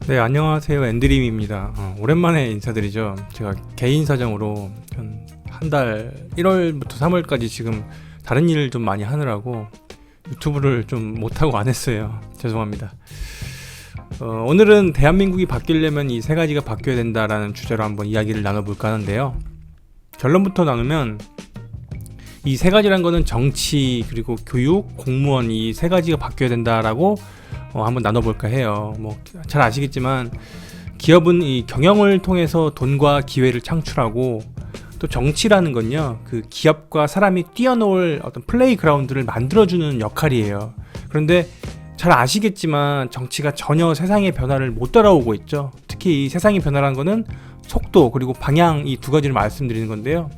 네, 안녕하세요. 엔드림입니다. 오랜만에 인사드리죠. 제가 개인 사정으로 한 달 1월부터 3월까지 지금 다른 일을 좀 많이 하느라고 유튜브를 좀 못하고 안 했어요. 죄송합니다. 오늘은 대한민국이 바뀌려면 이 세 가지가 바뀌어야 된다라는 주제로 한번 이야기를 나눠볼까 하는데요. 결론부터 나누면 이 세 가지란 거는 정치, 그리고 교육, 공무원 이 세 가지가 바뀌어야 된다라고 한번 나눠볼까 해요. 뭐 잘 아시겠지만 기업은 이 경영을 통해서 돈과 기회를 창출하고, 또 정치라는 건요, 그 기업과 사람이 뛰어놀 어떤 플레이그라운드를 만들어주는 역할이에요. 그런데 잘 아시겠지만 정치가 전혀 세상의 변화를 못 따라오고 있죠. 특히 이 세상의 변화라는 거는 속도 그리고 방향, 이 두 가지를 말씀드리는 건데요.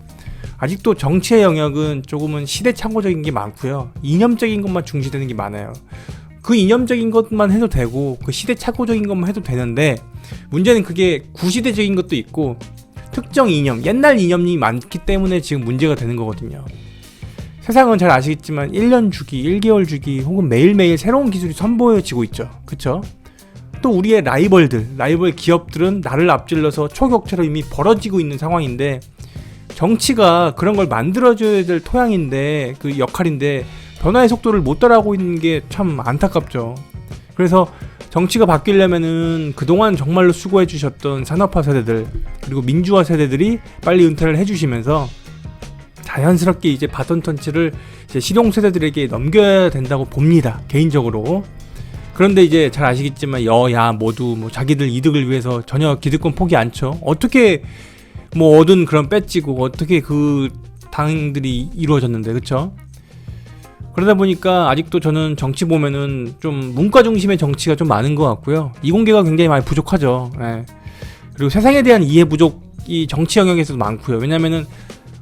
아직도 정치의 영역은 조금은 시대착오적인 게 많고요, 이념적인 것만 중시되는 게 많아요. 그 이념적인 것만 해도 되고 그 시대착오적인 것만 해도 되는데, 문제는 그게 구시대적인 것도 있고 특정 이념, 옛날 이념이 많기 때문에 지금 문제가 되는 거거든요. 세상은 잘 아시겠지만 1년 주기, 1개월 주기 혹은 매일매일 새로운 기술이 선보여지고 있죠. 그쵸? 또 우리의 라이벌 기업들은 나를 앞질러서 초격차로 이미 벌어지고 있는 상황인데, 정치가 그런 걸 만들어줘야 될 토양인데, 그 역할인데 변화의 속도를 못 따라가고 있는 게 참 안타깝죠. 그래서 정치가 바뀌려면은 그동안 정말로 수고해 주셨던 산업화 세대들 그리고 민주화 세대들이 빨리 은퇴를 해주시면서 자연스럽게 이제 바톤 터치를 이제 실용 세대들에게 넘겨야 된다고 봅니다, 개인적으로. 그런데 이제 잘 아시겠지만 여야 모두 뭐 자기들 이득을 위해서 전혀 기득권 포기 않죠. 어떻게 뭐 얻은 그런 배지고 어떻게 그 당들이 이루어졌는데, 그쵸? 그러다 보니까 아직도 저는 정치 보면은 좀 문과 중심의 정치가 좀 많은 것 같고요, 이공계가 굉장히 많이 부족하죠. 예. 그리고 세상에 대한 이해 부족이 정치 영역에서도 많고요. 왜냐면은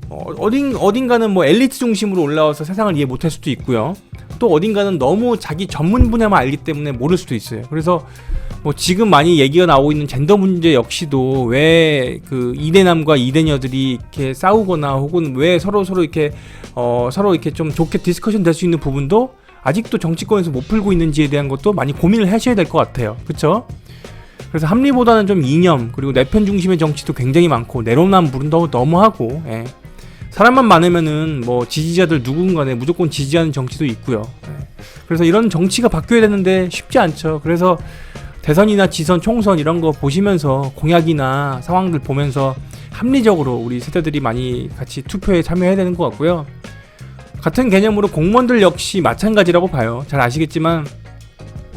어딘가는 뭐 엘리트 중심으로 올라와서 세상을 이해 못할 수도 있고요, 또 어딘가는 너무 자기 전문 분야만 알기 때문에 모를 수도 있어요. 그래서 뭐 지금 많이 얘기가 나오고 있는 젠더 문제 역시도 왜 그 이대남과 이대녀들이 이렇게 싸우거나 혹은 왜 서로 이렇게 서로 이렇게 좀 좋게 디스커션 될 수 있는 부분도 아직도 정치권에서 못 풀고 있는지에 대한 것도 많이 고민을 하셔야 될 것 같아요. 그쵸? 그래서 합리보다는 좀 이념 그리고 내 편 중심의 정치도 굉장히 많고, 내로남불은 너무하고, 예. 사람만 많으면은 뭐 지지자들 누군가에 무조건 지지하는 정치도 있고요. 예. 그래서 이런 정치가 바뀌어야 되는데 쉽지 않죠. 그래서 대선이나 지선, 총선 이런 거 보시면서 공약이나 상황들 보면서 합리적으로 우리 세대들이 많이 같이 투표에 참여해야 되는 것 같고요. 같은 개념으로 공무원들 역시 마찬가지라고 봐요. 잘 아시겠지만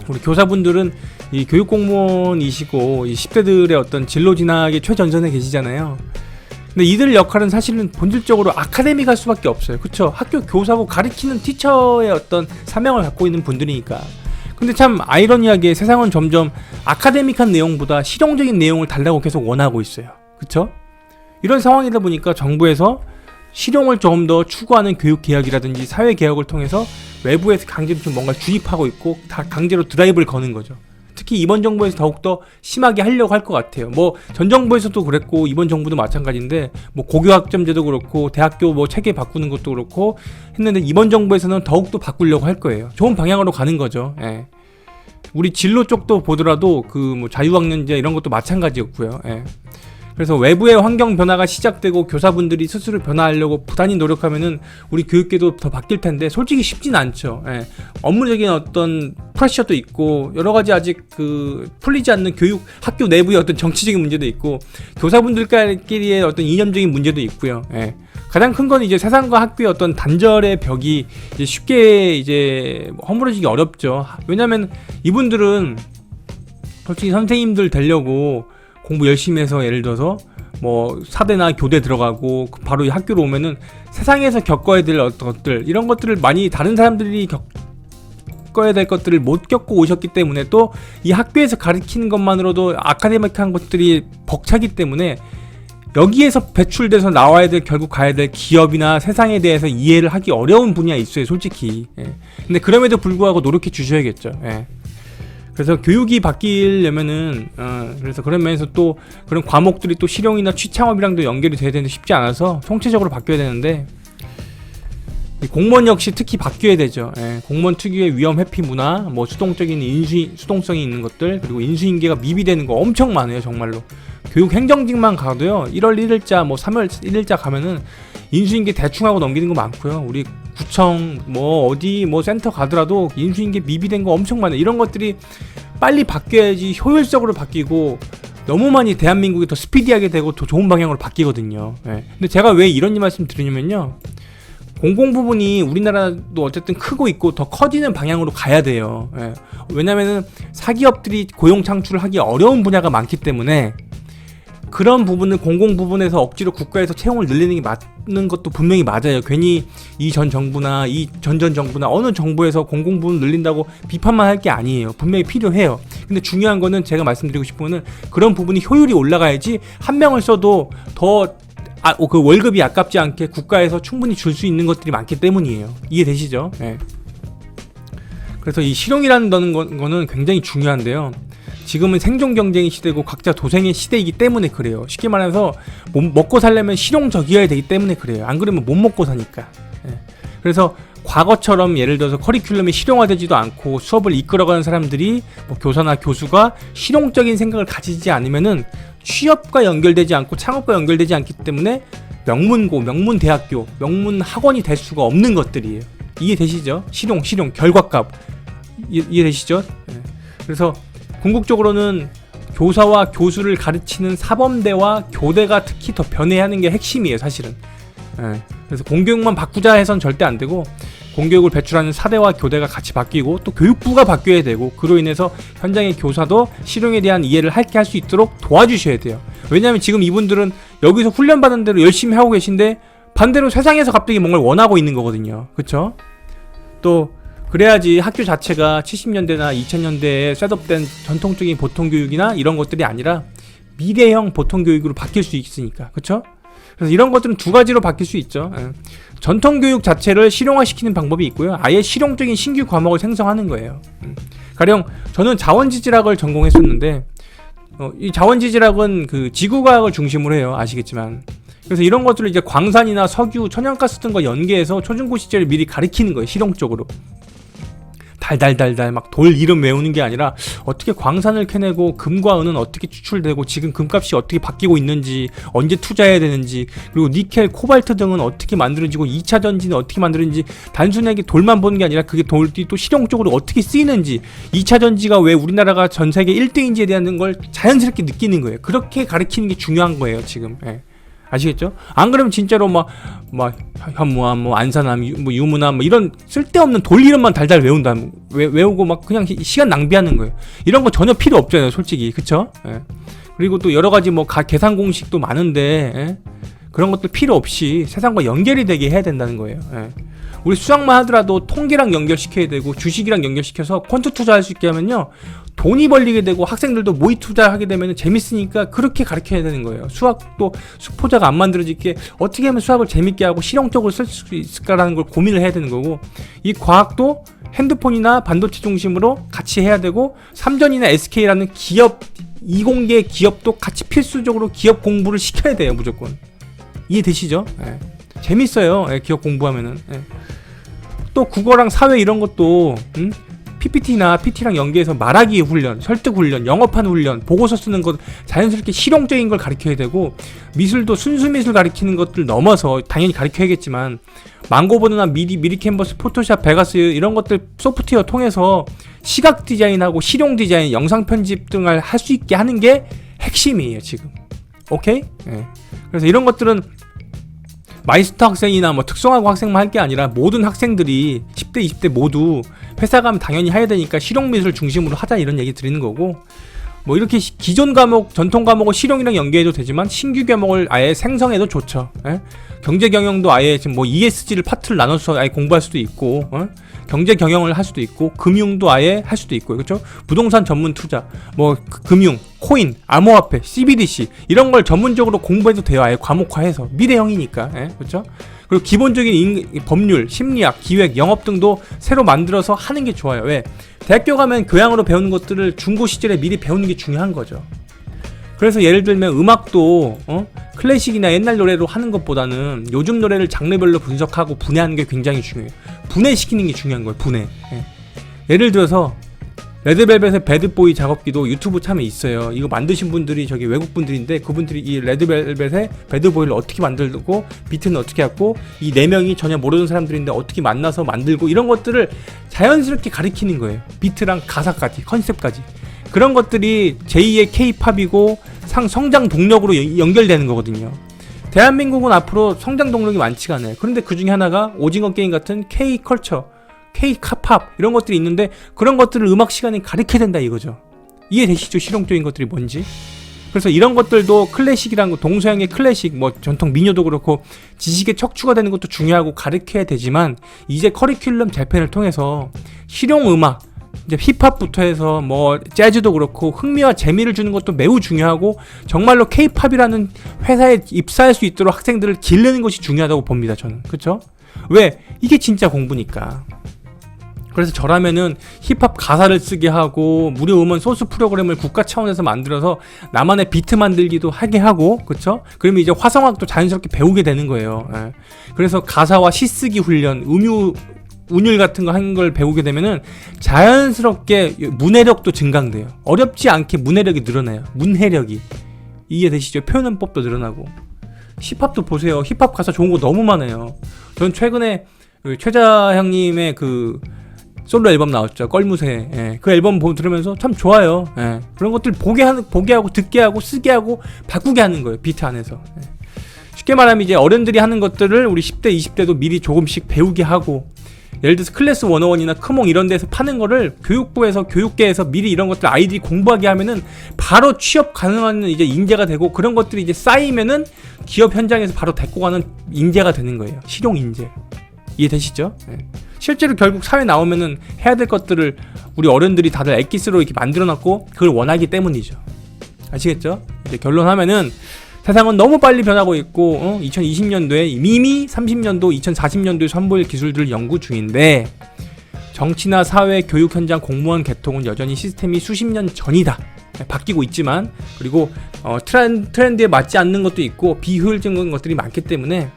우리 교사분들은 이 교육공무원이시고 이 10대들의 어떤 진로 진학의 최전선에 계시잖아요. 근데 이들 역할은 사실은 본질적으로 아카데믹할 수밖에 없어요. 그쵸? 학교 교사고 가르치는 티처의 어떤 사명을 갖고 있는 분들이니까. 근데 참 아이러니하게 세상은 점점 아카데믹한 내용보다 실용적인 내용을 달라고 계속 원하고 있어요. 그쵸? 이런 상황이다 보니까 정부에서 실용을 조금 더 추구하는 교육개혁이라든지 사회개혁을 통해서 외부에서 강제로 좀 뭔가 주입하고 있고, 다 강제로 드라이브를 거는 거죠. 특히 이번 정부에서 더욱더 심하게 하려고 할 것 같아요. 뭐 전 정부에서도 그랬고 이번 정부도 마찬가지인데, 뭐 고교학점제도 그렇고 대학교 뭐 체계 바꾸는 것도 그렇고 했는데, 이번 정부에서는 더욱더 바꾸려고 할 거예요. 좋은 방향으로 가는 거죠. 예. 우리 진로 쪽도 보더라도 그 뭐 자유학년제 이런 것도 마찬가지였고요. 예. 그래서 외부의 환경 변화가 시작되고 교사분들이 스스로 변화하려고 부단히 노력하면은 우리 교육계도 더 바뀔 텐데, 솔직히 쉽진 않죠. 예. 업무적인 어떤 프레셔도 있고, 여러 가지 아직 그 풀리지 않는 교육 학교 내부의 어떤 정치적인 문제도 있고, 교사분들끼리의 어떤 이념적인 문제도 있고요. 예. 가장 큰 건 이제 세상과 학교의 어떤 단절의 벽이 이제 쉽게 이제 허물어지기 어렵죠. 왜냐면 이분들은 솔직히 선생님들 되려고 공부 열심히 해서, 예를 들어서 뭐 사대나 교대 들어가고 바로 이 학교로 오면은 세상에서 겪어야 될 어떤 것들, 이런 것들을 많이 다른 사람들이 겪어야 될 것들을 못 겪고 오셨기 때문에, 또 이 학교에서 가르치는 것만으로도 아카데믹한 것들이 벅차기 때문에 여기에서 배출돼서 나와야 될, 결국 가야 될 기업이나 세상에 대해서 이해를 하기 어려운 분야에 있어요, 솔직히. 예. 근데 그럼에도 불구하고 노력해 주셔야겠죠. 예. 그래서 교육이 바뀌려면은 그래서 그런 면에서 또 그런 과목들이 또 실용이나 취창업이랑도 연결이 돼야 되는데 쉽지 않아서 총체적으로 바뀌어야 되는데, 이 공무원 역시 특히 바뀌어야 되죠. 예, 공무원 특유의 위험 회피 문화, 뭐 수동적인 수동성이 있는 것들, 그리고 인수인계가 미비되는 거 엄청 많아요, 정말로. 교육 행정직만 가도요, 1월 1일자, 뭐 3월 1일자 가면은 인수인계 대충 하고 넘기는 거 많고요. 우리 구청, 뭐 어디 뭐 센터 가더라도 인수인계 미비된 거 엄청 많아요. 이런 것들이 빨리 바뀌어야지 효율적으로 바뀌고, 너무 많이 대한민국이 더 스피디하게 되고 더 좋은 방향으로 바뀌거든요. 예. 근데 제가 왜 이런 말씀 드리냐면요, 공공 부분이 우리나라도 어쨌든 크고 있고 더 커지는 방향으로 가야 돼요. 예. 왜냐면은 사기업들이 고용 창출을 하기 어려운 분야가 많기 때문에 그런 부분을 공공 부분에서 억지로 국가에서 채용을 늘리는 게 맞는 것도 분명히 맞아요. 괜히 이 전 정부나 이 전전 정부나 어느 정부에서 공공 부분 늘린다고 비판만 할 게 아니에요. 분명히 필요해요. 근데 중요한 거는 제가 말씀드리고 싶은 거는 그런 부분이 효율이 올라가야지 한 명을 써도 더 그 월급이 아깝지 않게 국가에서 충분히 줄 수 있는 것들이 많기 때문이에요. 이해되시죠? 네. 그래서 이 실용이라는 거는 굉장히 중요한데요. 지금은 생존 경쟁의 시대고 각자 도생의 시대이기 때문에 그래요. 쉽게 말해서 먹고 살려면 실용적이어야 되기 때문에 그래요. 안 그러면 못 먹고 사니까. 네. 그래서 과거처럼 예를 들어서 커리큘럼이 실용화되지도 않고 수업을 이끌어가는 사람들이 뭐 교사나 교수가 실용적인 생각을 가지지 않으면은 취업과 연결되지 않고 창업과 연결되지 않기 때문에 명문고, 명문대학교, 명문학원이 될 수가 없는 것들이에요. 이해되시죠? 실용, 결과값. 이해되시죠? 네. 그래서 궁극적으로는 교사와 교수를 가르치는 사범대와 교대가 특히 더 변해야 하는 게 핵심이에요, 사실은. 네. 그래서 공교육만 바꾸자 해선 절대 안 되고, 공교육을 배출하는 사대와 교대가 같이 바뀌고, 또 교육부가 바뀌어야 되고, 그로 인해서 현장의 교사도 실용에 대한 이해를 할게 할 수 있도록 도와주셔야 돼요. 왜냐하면 지금 이분들은 여기서 훈련받은 대로 열심히 하고 계신데 반대로 세상에서 갑자기 뭔가를 원하고 있는 거거든요. 그쵸? 또 그래야지 학교 자체가 70년대나 2000년대에 셋업된 전통적인 보통교육이나 이런 것들이 아니라 미래형 보통교육으로 바뀔 수 있으니까. 그쵸? 그래서 이런 것들은 두 가지로 바뀔 수 있죠. 전통교육 자체를 실용화시키는 방법이 있고요. 아예 실용적인 신규 과목을 생성하는 거예요. 가령 저는 자원지질학을 전공했었는데, 이 자원지질학은 그 지구과학을 중심으로 해요. 아시겠지만. 그래서 이런 것들을 이제 광산이나 석유, 천연가스 등과 연계해서 초중고 시절에 미리 가르치는 거예요. 실용적으로. 달달달달 막 돌 이름 외우는 게 아니라 어떻게 광산을 캐내고 금과 은은 어떻게 추출되고 지금 금값이 어떻게 바뀌고 있는지, 언제 투자해야 되는지, 그리고 니켈, 코발트 등은 어떻게 만들어지고 2차 전지는 어떻게 만들어지는지, 단순하게 돌만 보는 게 아니라 그게 돌이 또 실용적으로 어떻게 쓰이는지, 2차 전지가 왜 우리나라가 전 세계 1등인지에 대한 걸 자연스럽게 느끼는 거예요. 그렇게 가르치는 게 중요한 거예요, 지금. 예. 아시겠죠? 안 그러면 진짜로 막 현무암, 뭐 안산암, 뭐 유문암, 뭐 이런 쓸데없는 돌 이름만 달달 외운다. 외우고 막 그냥 시간 낭비하는 거예요. 이런 거 전혀 필요 없잖아요, 솔직히. 그쵸? 예. 그리고 또 여러 가지 뭐 계산 공식도 많은데, 예? 그런 것들 필요 없이 세상과 연결이 되게 해야 된다는 거예요. 예. 우리 수학만 하더라도 통계랑 연결시켜야 되고 주식이랑 연결시켜서 퀀트 투자할 수 있게 하면요, 돈이 벌리게 되고 학생들도 모의 투자하게 되면 재밌으니까 그렇게 가르쳐야 되는 거예요. 수학도 수포자가 안 만들어지게 어떻게 하면 수학을 재밌게 하고 실용적으로 쓸 수 있을까라는 걸 고민을 해야 되는 거고, 이 과학도 핸드폰이나 반도체 중심으로 같이 해야 되고, 삼전이나 SK라는 기업, 이공계 기업도 같이 필수적으로 기업 공부를 시켜야 돼요, 무조건. 이해되시죠? 예. 재밌어요, 예, 기업 공부하면은. 예. 또 국어랑 사회 이런 것도 PPT나 PT랑 연계해서 말하기 훈련, 설득 훈련, 영업하는 훈련, 보고서 쓰는 것, 자연스럽게 실용적인 걸 가르쳐야 되고, 미술도 순수 미술 가르치는 것들 넘어서 당연히 가르쳐야겠지만 망고보드나 미리 캔버스, 포토샵, 베가스 이런 것들 소프트웨어 통해서 시각 디자인하고 실용 디자인, 영상 편집 등을 할 수 있게 하는 게 핵심이에요, 지금. 오케이? 네. 그래서 이런 것들은 마이스터 학생이나 뭐 특성화고 학생만 할 게 아니라 모든 학생들이 10대, 20대 모두 회사 가면 당연히 해야 되니까 실용미술 중심으로 하자, 이런 얘기 드리는 거고, 뭐 이렇게 기존 과목, 전통 과목을 실용이랑 연계해도 되지만 신규 과목을 아예 생성해도 좋죠. 예? 경제 경영도 아예 지금 뭐 ESG를 파트를 나눠서 아예 공부할 수도 있고, 경제 경영을 할 수도 있고, 금융도 아예 할 수도 있고, 그렇죠? 부동산 전문 투자, 뭐 금융, 코인, 암호화폐, CBDC 이런 걸 전문적으로 공부해도 돼요. 아예 과목화해서 미래형이니까, 예? 그렇죠? 그리고 기본적인 법률, 심리학, 기획, 영업 등도 새로 만들어서 하는 게 좋아요. 왜? 대학교 가면 교양으로 배우는 것들을 중고 시절에 미리 배우는 게 중요한 거죠. 그래서 예를 들면 음악도 클래식이나 옛날 노래로 하는 것보다는 요즘 노래를 장르별로 분석하고 분해하는 게 굉장히 중요해요. 분해시키는 게 중요한 거예요. 분해. 예를 들어서 레드벨벳의 배드보이 작업기도 유튜브 참에 있어요. 이거 만드신 분들이 저기 외국 분들인데 그분들이 이 레드벨벳의 배드보이를 어떻게 만들고 비트는 어떻게 했고 이 네 명이 전혀 모르는 사람들인데 어떻게 만나서 만들고 이런 것들을 자연스럽게 가리키는 거예요. 비트랑 가사까지 컨셉까지. 그런 것들이 제2의 K-팝이고 성장 동력으로 연결되는 거거든요. 대한민국은 앞으로 성장 동력이 많지가 않아요. 그런데 그 중에 하나가 오징어 게임 같은 K-컬처, K-팝 이런 것들이 있는데 그런 것들을 음악 시간에 가르쳐야 된다 이거죠. 이해되시죠? 실용적인 것들이 뭔지. 그래서 이런 것들도 클래식이란 거, 동서양의 클래식, 뭐 전통 민요도 그렇고 지식의 척추가 되는 것도 중요하고 가르쳐야 되지만 이제 커리큘럼 재편을 통해서 실용 음악 이제 힙합부터 해서 뭐 재즈도 그렇고 흥미와 재미를 주는 것도 매우 중요하고 정말로 K-팝이라는 회사에 입사할 수 있도록 학생들을 기르는 것이 중요하다고 봅니다. 저는. 그렇죠? 왜? 이게 진짜 공부니까. 그래서 저라면은 힙합 가사를 쓰게 하고 무료 음원 소스 프로그램을 국가 차원에서 만들어서 나만의 비트 만들기도 하게 하고, 그쵸? 그러면 이제 화성학도 자연스럽게 배우게 되는 거예요. 예. 그래서 가사와 시쓰기 훈련, 운율 같은 거 하는 걸 배우게 되면은 자연스럽게 문해력도 증강돼요. 어렵지 않게 문해력이 늘어나요. 문해력이. 이해되시죠? 표현법도 늘어나고. 힙합도 보세요. 힙합 가사 좋은 거 너무 많아요. 전 최근에 최자 형님의 그 솔로 앨범 나왔죠. 껄무새. 예. 그 앨범 들으면서 참 좋아요. 예. 그런 것들 보게 하고 듣게 하고 쓰게 하고 바꾸게 하는 거예요. 비트 안에서. 예. 쉽게 말하면 이제 어른들이 하는 것들을 우리 10대, 20대도 미리 조금씩 배우게 하고, 예를 들어서 클래스 101이나 크몽 이런 데서 파는 거를 교육부에서 교육계에서 미리 이런 것들 아이들이 공부하게 하면은 바로 취업 가능한 이제 인재가 되고, 그런 것들이 이제 쌓이면은 기업 현장에서 바로 데리고 가는 인재가 되는 거예요. 실용 인재. 이해되시죠? 네. 실제로 결국 사회 나오면은 해야 될 것들을 우리 어른들이 다들 엑기스로 이렇게 만들어놨고 그걸 원하기 때문이죠. 아시겠죠? 이제 결론하면은 세상은 너무 빨리 변하고 있고 2020년도에 이미 30년도, 2040년도에 선보일 기술들을 연구 중인데 정치나 사회, 교육 현장, 공무원 계통은 여전히 시스템이 수십 년 전이다. 바뀌고 있지만, 그리고 트렌드에 맞지 않는 것도 있고 비효율적인 것들이 많기 때문에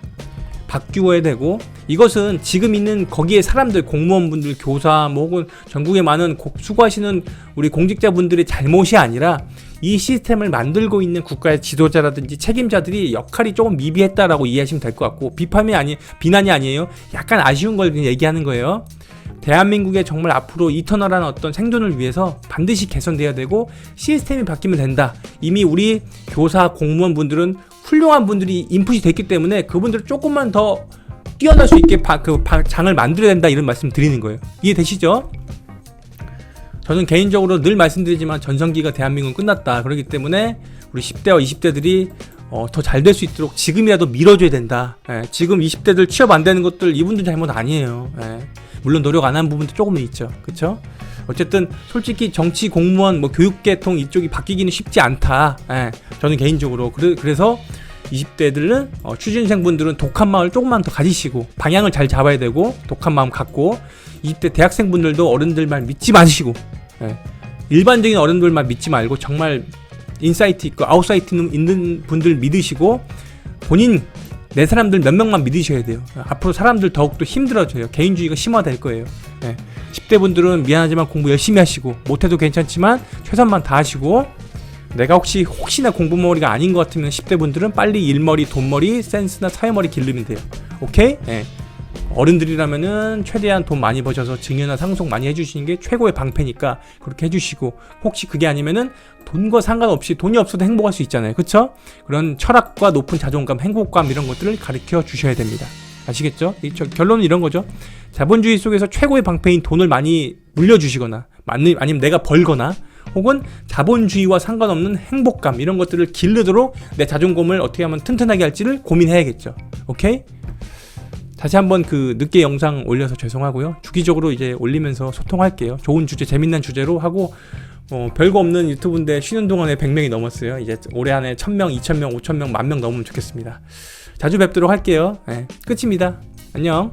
바뀌어야 되고, 이것은 지금 있는 거기에 사람들, 공무원분들, 교사, 뭐 혹은 전국에 많은 수고하시는 우리 공직자분들의 잘못이 아니라 이 시스템을 만들고 있는 국가의 지도자라든지 책임자들이 역할이 조금 미비했다라고 이해하시면 될 것 같고, 비난이 아니에요. 약간 아쉬운 걸 그냥 얘기하는 거예요. 대한민국의 정말 앞으로 이터널한 어떤 생존을 위해서 반드시 개선돼야 되고 시스템이 바뀌면 된다. 이미 우리 교사, 공무원분들은 훌륭한 분들이 인풋이 됐기 때문에 그분들을 조금만 더 뛰어날 수 있게 장을 만들어야 된다, 이런 말씀 드리는 거예요. 이해되시죠? 저는 개인적으로 늘 말씀드리지만 전성기가 대한민국은 끝났다. 그렇기 때문에 우리 10대와 20대들이 더 잘 될 수 있도록 지금이라도 밀어줘야 된다. 예, 지금 20대들 취업 안 되는 것들 이분들 잘못 아니에요. 예, 물론 노력 안 한 부분도 조금은 있죠. 그쵸? 어쨌든 솔직히 정치, 공무원, 뭐 교육계통 이쪽이 바뀌기는 쉽지 않다. 예, 저는 개인적으로 그래서 20대들은 취준생분들은 독한 마음을 조금만 더 가지시고 방향을 잘 잡아야 되고, 독한 마음 갖고 20대 대학생분들도 어른들 말 믿지 마시고, 예, 일반적인 어른들 말 믿지 말고 정말 인사이트 있고 아웃사이트 있는 분들 믿으시고 본인 내 사람들 몇 명만 믿으셔야 돼요. 앞으로 사람들 더욱더 힘들어져요. 개인주의가 심화될 거예요. 예, 10대 분들은 미안하지만 공부 열심히 하시고, 못해도 괜찮지만 최선만 다하시고, 내가 혹시나 공부머리가 아닌 것 같으면 10대 분들은 빨리 일머리, 돈머리, 센스나 사회머리 기르면 돼요. 오케이? 예. 어른들이라면은 최대한 돈 많이 버셔서 증여나 상속 많이 해주시는 게 최고의 방패니까 그렇게 해주시고, 혹시 그게 아니면은 돈과 상관없이 돈이 없어도 행복할 수 있잖아요. 그쵸? 그런 철학과 높은 자존감, 행복감 이런 것들을 가르쳐 주셔야 됩니다. 아시겠죠? 결론은 이런 거죠. 자본주의 속에서 최고의 방패인 돈을 많이 물려주시거나 아니면 내가 벌거나, 혹은 자본주의와 상관없는 행복감 이런 것들을 기르도록 내 자존감을 어떻게 하면 튼튼하게 할지를 고민해야겠죠. 오케이? 다시 한번 늦게 영상 올려서 죄송하고요. 주기적으로 이제 올리면서 소통할게요. 좋은 주제, 재밌는 주제로 하고, 별거 없는 유튜브인데 쉬는 동안에 100명이 넘었어요. 이제 올해 안에 1000명, 2000명, 5000명, 10,000명 넘으면 좋겠습니다. 자주 뵙도록 할게요. 네, 끝입니다. 안녕.